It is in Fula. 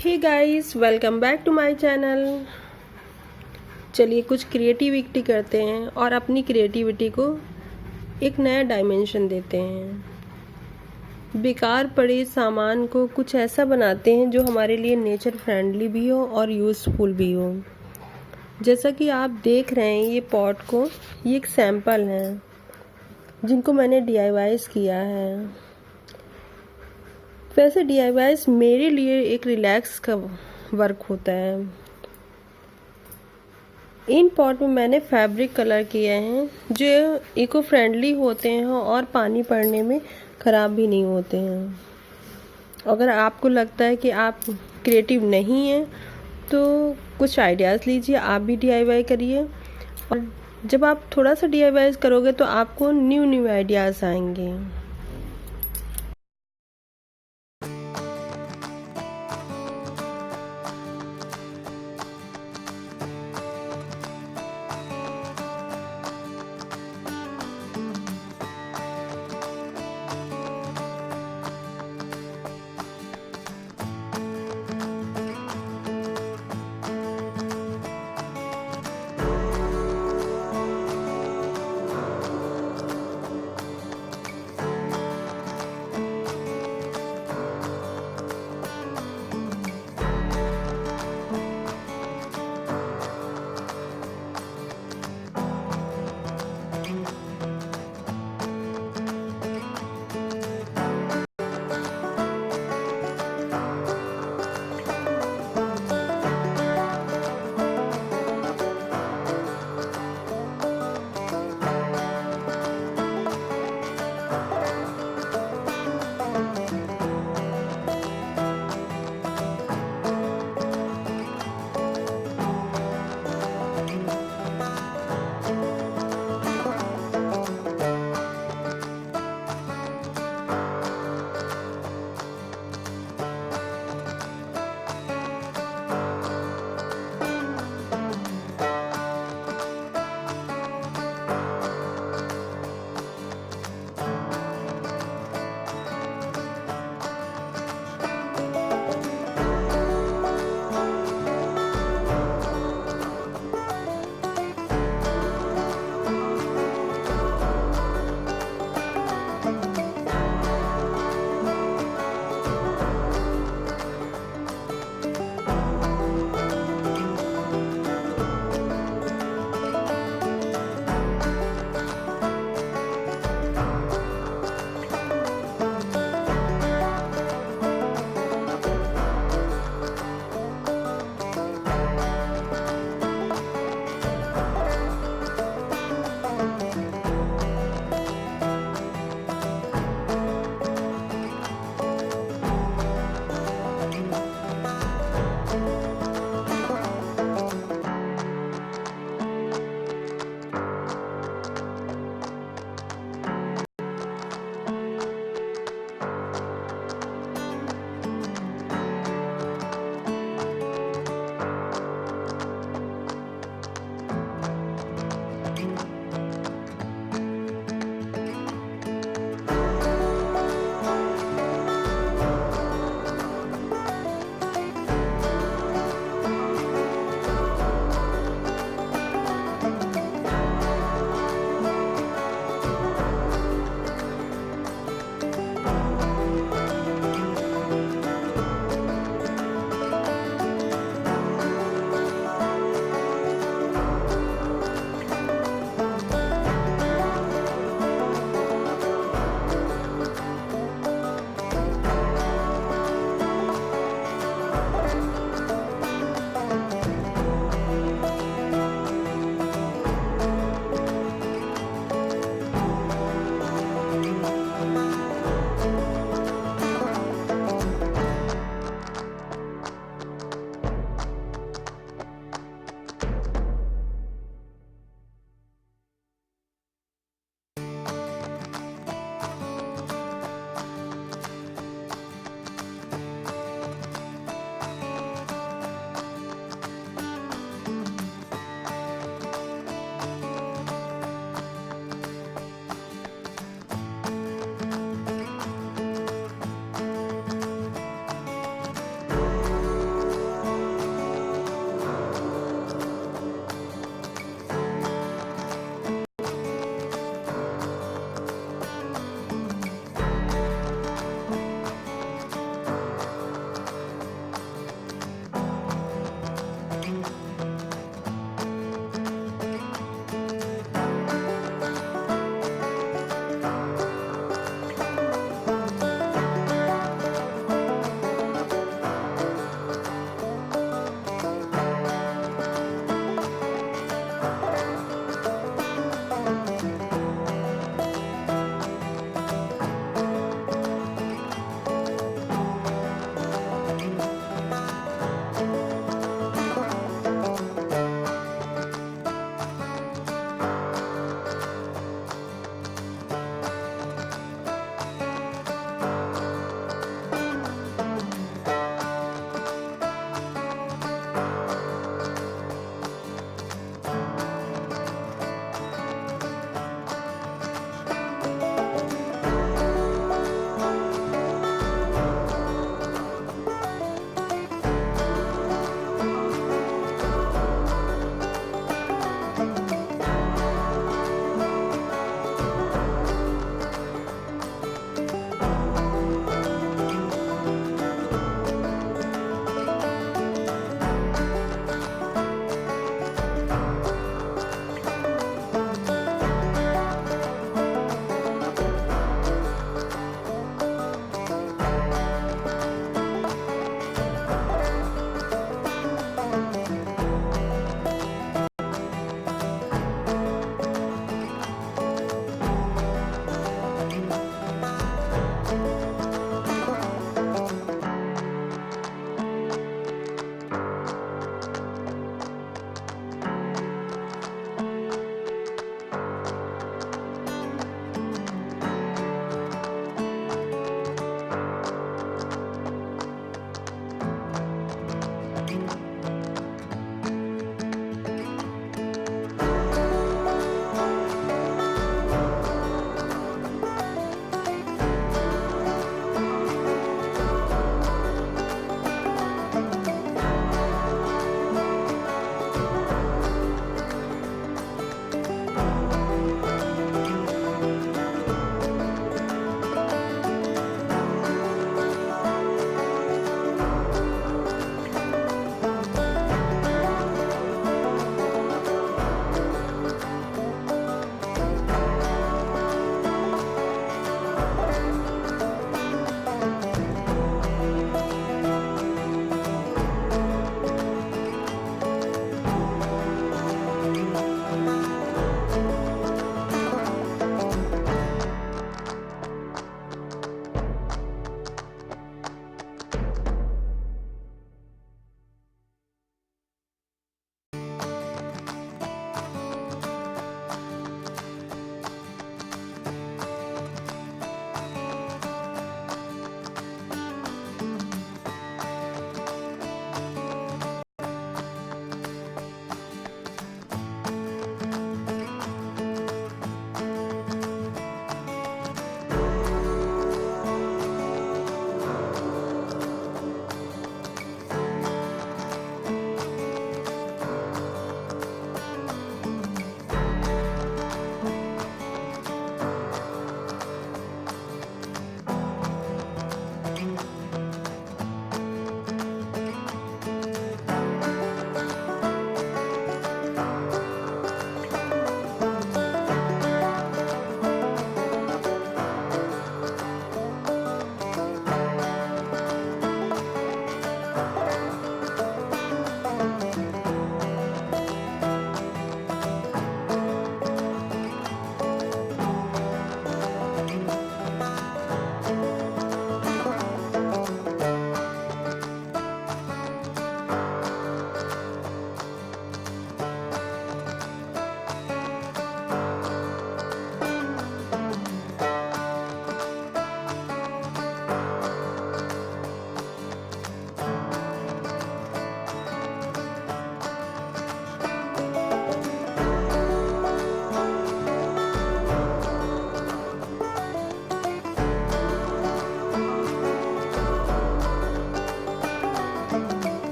Hey guys, welcome back to my channel. चलिए कुछ क्रिएटिविटी करते हैं और अपनी क्रिएटिविटी को एक नया डायमेंशन देते हैं। बेकार पड़े सामान को कुछ ऐसा बनाते हैं जो हमारे लिए नेचर फ्रेंडली भी हो और यूज़फुल भी हो। जैसा कि आप देख रहे हैं ये पॉट को, ये एक सैंपल है जिनको मैंने DIYs किया है। वैसे DIYs मेरे लिए एक रिलैक्स का वर्क होता है। इन पॉट में मैंने फैब्रिक कलर किए हैं जो इको फ्रेंडली होते हैं और पानी पड़ने में ख़राब भी नहीं होते हैं। अगर आपको लगता है कि आप क्रिएटिव नहीं हैं तो कुछ आइडियाज़ लीजिए, आप भी DIY करिए। और जब आप थोड़ा सा DIY करोगे तो आपको न्यू आइडियाज़ आएंगे।